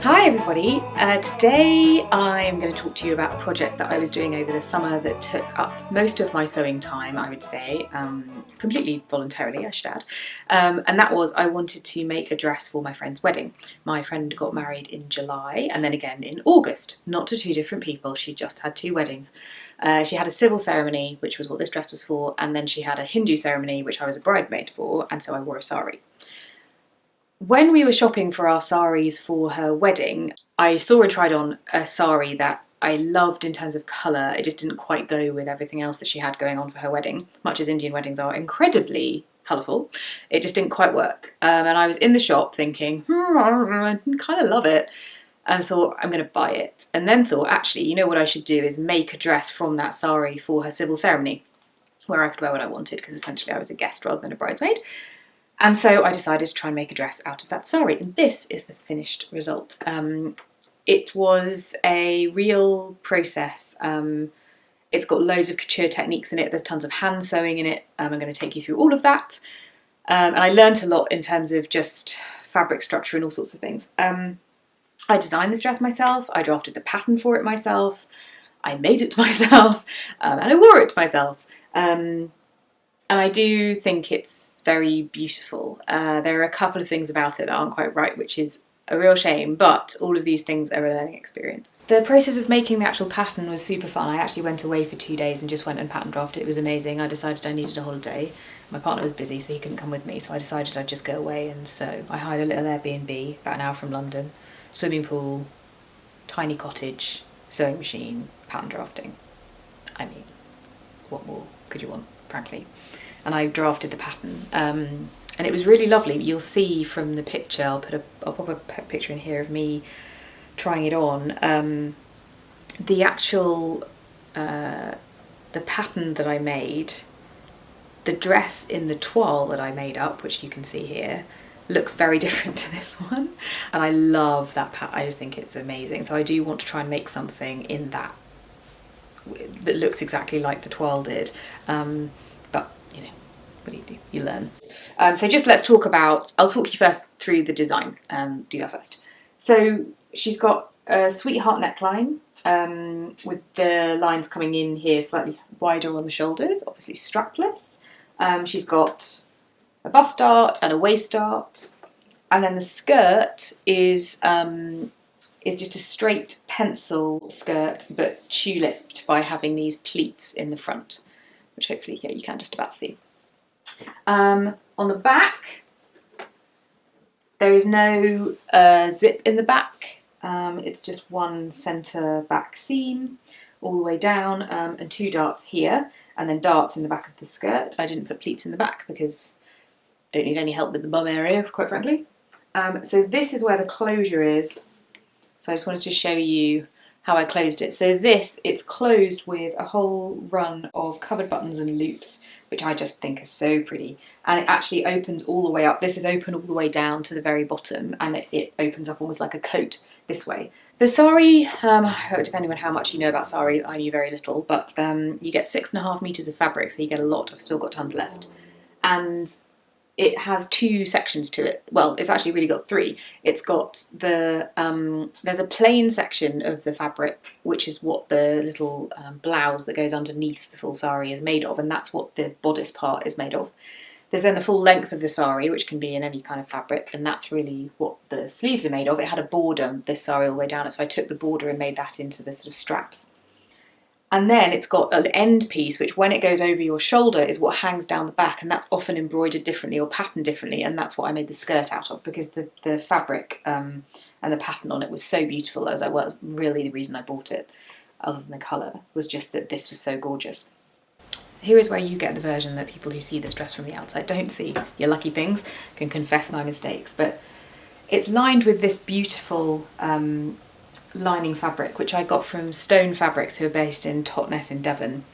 Hi everybody, today I'm going to talk to you about a project that I was doing over the summer that took up most of my sewing time, I would say, completely voluntarily I should add, and that was I wanted to make a dress for my friend's wedding. My friend got married in July and then again in August, not to two different people, she just had two weddings. She had a civil ceremony, which was what this dress was for, and then she had a Hindu ceremony, which I was a bridesmaid for, and so I wore a sari. When we were shopping for our saris for her wedding, I saw and tried on a sari that I loved in terms of colour. It just didn't quite go with everything else that she had going on for her wedding, much as Indian weddings are incredibly colourful. It just didn't quite work. And I was in the shop thinking, I kind of love it, and thought, I'm going to buy it. And then thought, actually, you know what I should do is make a dress from that sari for her civil ceremony, where I could wear what I wanted, because essentially I was a guest rather than a bridesmaid. And so I decided to try and make a dress out of that sari, and this is the finished result. It was a real process. It's got loads of couture techniques in it, there's tons of hand sewing in it. I'm going to take you through all of that. And I learnt a lot in terms of just fabric structure and all sorts of things. I designed this dress myself, I drafted the pattern for it myself, I made it myself, and I wore it myself. And I do think it's very beautiful. There are a couple of things about it that aren't quite right, which is a real shame, but all of these things are a learning experience. The process of making the actual pattern was super fun. I actually went away for 2 days and just went and pattern drafted. It was amazing. I decided I needed a holiday. My partner was busy, so he couldn't come with me, so I decided I'd just go away and sew. I hired a little Airbnb about an hour from London, swimming pool, tiny cottage, sewing machine, pattern drafting. I mean, what more could you want, frankly? And I drafted the pattern, and it was really lovely. You'll see from the picture, I'll pop a picture in here of me trying it on. The actual the pattern that I made, the dress in the toile that I made up, which you can see here, looks very different to this one, and I love that pattern. I just think it's amazing. So I do want to try and make something in that looks exactly like the toile did. But you know, what do you do? You learn. So just let's talk about, I'll talk you first through the design, do that first. So she's got a sweetheart neckline, with the lines coming in here slightly wider on the shoulders, obviously strapless. She's got a bust dart and a waist dart, and then the skirt is just a straight pencil skirt, but tulipped by having these pleats in the front, which hopefully, yeah, you can just about see. On the back, there is no zip in the back. It's just one centre back seam all the way down, and two darts here, and then darts in the back of the skirt. I didn't put pleats in the back because I don't need any help with the bum area, quite frankly. So this is where the closure is. So I just wanted to show you how I closed it. So it's closed with a whole run of covered buttons and loops, which I just think are so pretty. And it actually opens all the way up. This is open all the way down to the very bottom, and it opens up almost like a coat this way. The sari, depending on how much you know about sari, I knew very little, but you get 6.5 meters of fabric, so you get a lot. I've still got tons left. And it has two sections to it. Well, it's actually really got three. It's got the, there's a plain section of the fabric, which is what the little blouse that goes underneath the full sari is made of, and that's what the bodice part is made of. There's then the full length of the sari, which can be in any kind of fabric, and that's really what the sleeves are made of. It had a border, this sari, all the way down, so I took the border and made that into the sort of straps. And then it's got an end piece, which when it goes over your shoulder is what hangs down the back, and that's often embroidered differently or patterned differently, and that's what I made the skirt out of, because the fabric and the pattern on it was so beautiful. As I was really the reason I bought it, other than the colour, was just that this was so gorgeous. Here is where you get the version that people who see this dress from the outside don't see. Your lucky things can confess my mistakes, but it's lined with this beautiful lining fabric, which I got from Stone Fabrics, who are based in Totnes in Devon.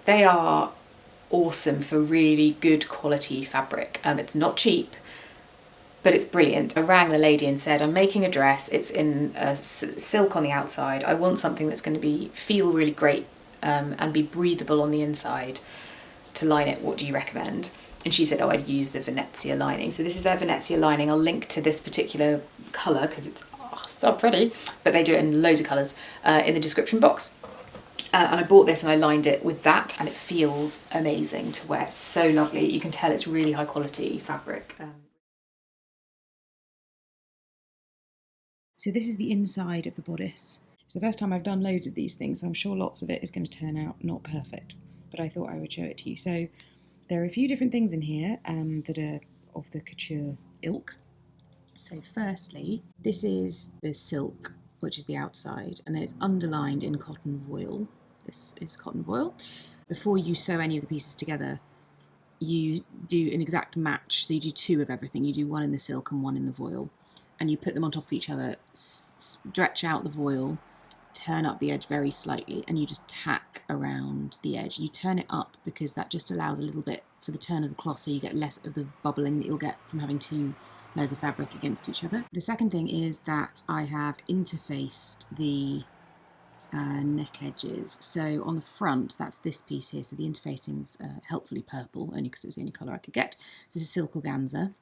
They are awesome for really good quality fabric. It's not cheap, but it's brilliant. I rang the lady and said, I'm making a dress, it's in silk on the outside, I want something that's going to feel really great and be breathable on the inside to line it. What do you recommend? and she said, oh, I'd use the Venezia lining. So this is their Venezia lining. I'll link to this particular colour because it's so pretty, but they do it in loads of colours in the description box. And I bought this and I lined it with that, and it feels amazing to wear. It's so lovely. You can tell it's really high quality fabric. So this is the inside of the bodice. It's the first time I've done loads of these things, so I'm sure lots of it is going to turn out not perfect, but I thought I would show it to you. So there are a few different things in here that are of the Couture ilk. So firstly, this is the silk, which is the outside, and then it's underlined in cotton voile. This is cotton voile. Before you sew any of the pieces together, you do an exact match. So you do two of everything. You do one in the silk and one in the voile, and you put them on top of each other, stretch out the voile, turn up the edge very slightly, and you just tack around the edge. You turn it up because that just allows a little bit for the turn of the cloth, so you get less of the bubbling that you'll get from having two layers of fabric against each other. The second thing is that I have interfaced the neck edges. So on the front, that's this piece here, so the interfacing's helpfully purple, only because it was the only colour I could get. So this is silk organza,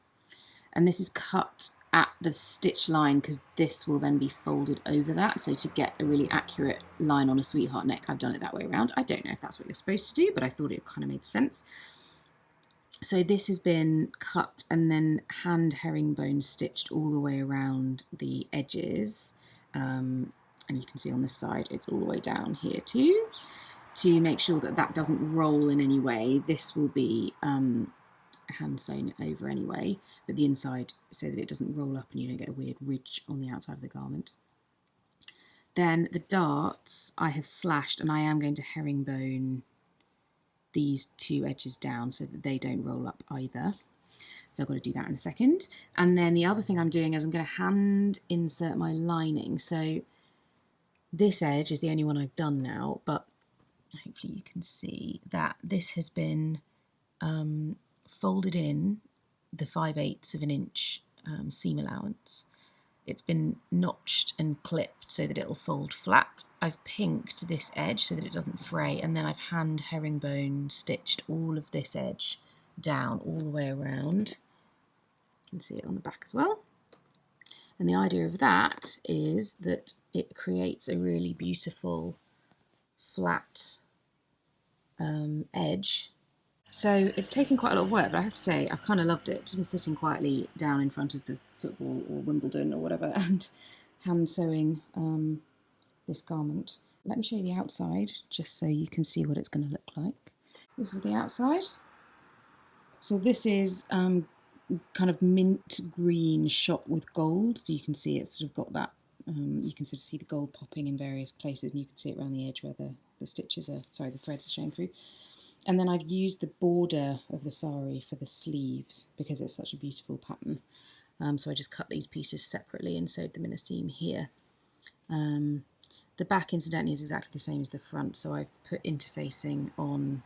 and this is cut at the stitch line because this will then be folded over that. So to get a really accurate line on a sweetheart neck, I've done it that way around. I don't know if that's what you're supposed to do, but I thought it kind of made sense. So this has been cut and then hand herringbone stitched all the way around the edges. And you can see on this side, it's all the way down here too, to make sure that that doesn't roll in any way. This will be hand sewn over anyway, but the inside so that it doesn't roll up and you don't get a weird ridge on the outside of the garment. Then the darts I have slashed, and I am going to herringbone these two edges down so that they don't roll up either. So I've got to do that in a second. And then the other thing I'm doing is I'm going to hand insert my lining. So this edge is the only one I've done now, but hopefully you can see that this has been folded in the 5/8 of an inch seam allowance. It's been notched and clipped so that it'll fold flat. I've pinked this edge so that it doesn't fray, and then I've hand herringbone stitched all of this edge down all the way around. You can see it on the back as well. And the idea of that is that it creates a really beautiful flat edge. So it's taken quite a lot of work, but I have to say I've kind of loved it. I've just been sitting quietly down in front of the football or Wimbledon or whatever and hand sewing this garment. Let me show you the outside just so you can see what it's going to look like. This is the outside. So this is kind of mint green shot with gold, so you can see it's sort of got that, you can sort of see the gold popping in various places, and you can see it around the edge where the stitches are, sorry, the threads are showing through. And then I've used the border of the sari for the sleeves because it's such a beautiful pattern. So I just cut these pieces separately and sewed them in a seam here. The back, incidentally, is exactly the same as the front, so I've put interfacing on.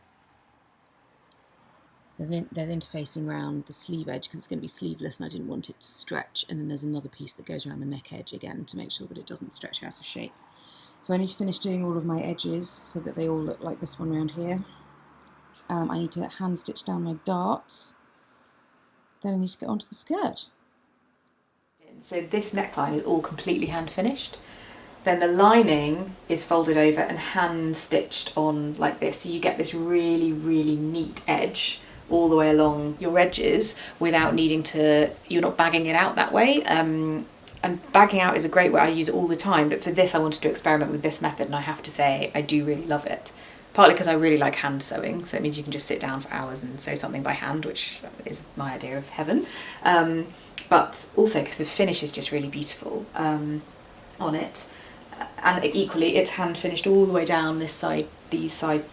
There's interfacing around the sleeve edge because it's going to be sleeveless and I didn't want it to stretch, and then there's another piece that goes around the neck edge again to make sure that it doesn't stretch out of shape. So I need to finish doing all of my edges so that they all look like this one around here. I need to hand stitch down my darts. Then I need to get onto the skirt. So this neckline is all completely hand finished. Then the lining is folded over and hand stitched on like this. So you get this really, really neat edge all the way along your edges without needing to, you're not bagging it out that way. And bagging out is a great way, I use it all the time, but for this I wanted to experiment with this method, and I have to say I do really love it. Partly because I really like hand sewing, so it means you can just sit down for hours and sew something by hand, which is my idea of heaven. But also because the finish is just really beautiful on it. And equally, it's hand finished all the way down this side, these side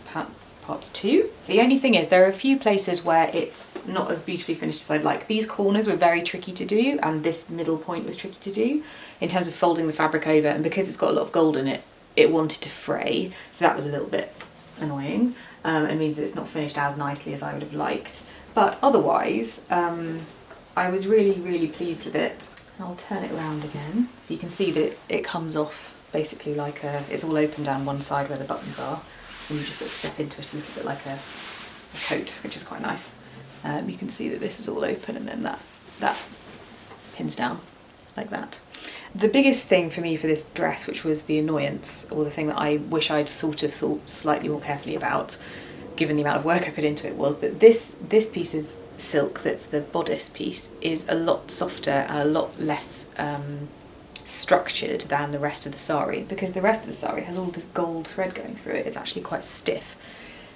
parts too. The only thing is there are a few places where it's not as beautifully finished as I'd like. These corners were very tricky to do, and this middle point was tricky to do in terms of folding the fabric over, and because it's got a lot of gold in it, it wanted to fray, so that was a little bit annoying. It means that it's not finished as nicely as I would have liked, but otherwise I was really, really pleased with it. I'll turn it around again so you can see that it comes off basically like it's all open down one side where the buttons are, and you just sort of step into it a little bit like a coat, which is quite nice. You can see that this is all open, and then that pins down like that. The biggest thing for me for this dress, which was the annoyance, or the thing that I wish I'd sort of thought slightly more carefully about, given the amount of work I put into it, was that this piece of silk, that's the bodice piece, is a lot softer and a lot less structured than the rest of the sari, because the rest of the sari has all this gold thread going through it. It's actually quite stiff.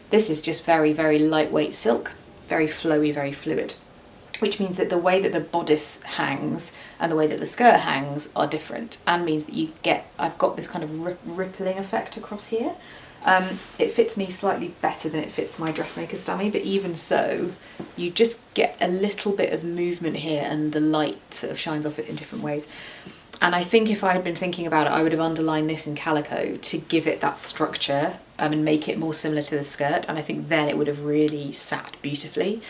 This is just very, very lightweight silk, very flowy, very fluid, which means that the way that the bodice hangs and the way that the skirt hangs are different, and means that I've got this kind of rippling effect across here. It fits me slightly better than it fits my dressmaker's dummy, but even so, you just get a little bit of movement here, and the light sort of shines off it in different ways. And I think if I had been thinking about it, I would have underlined this in calico to give it that structure and make it more similar to the skirt, and I think then it would have really sat beautifully.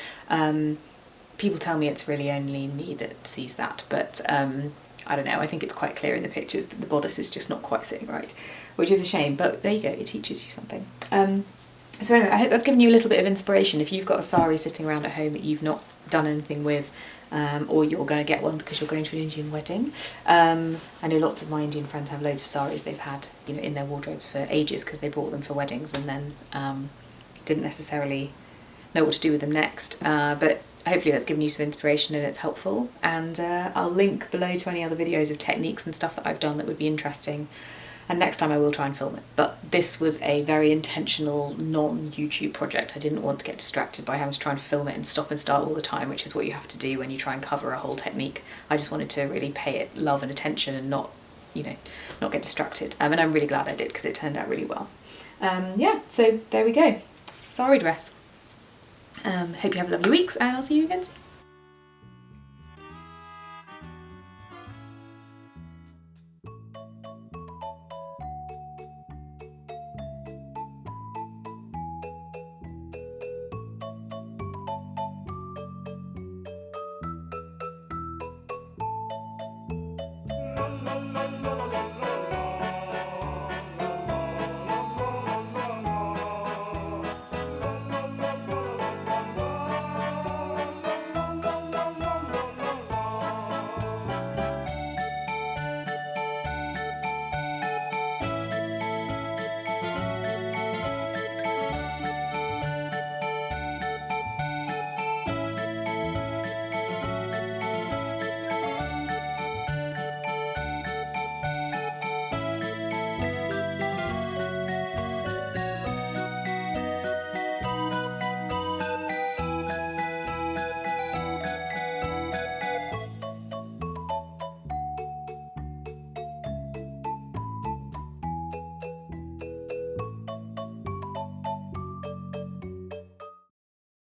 People tell me it's really only me that sees that, but I don't know, I think it's quite clear in the pictures that the bodice is just not quite sitting right, which is a shame, but there you go, it teaches you something. So anyway, I hope that's given you a little bit of inspiration. If you've got a sari sitting around at home that you've not done anything with, or you're going to get one because you're going to an Indian wedding. I know lots of my Indian friends have loads of saris they've had, you know, in their wardrobes for ages because they bought them for weddings and then didn't necessarily know what to do with them next. But hopefully that's given you some inspiration and it's helpful. And I'll link below to any other videos of techniques and stuff that I've done that would be interesting. And next time I will try and film it. But this was a very intentional non-YouTube project. I didn't want to get distracted by having to try and film it and stop and start all the time, which is what you have to do when you try and cover a whole technique. I just wanted to really pay it love and attention and not, you know, not get distracted. And I'm really glad I did because it turned out really well. Yeah, so there we go. Sari dress. Hope you have lovely weeks and I'll see you again soon.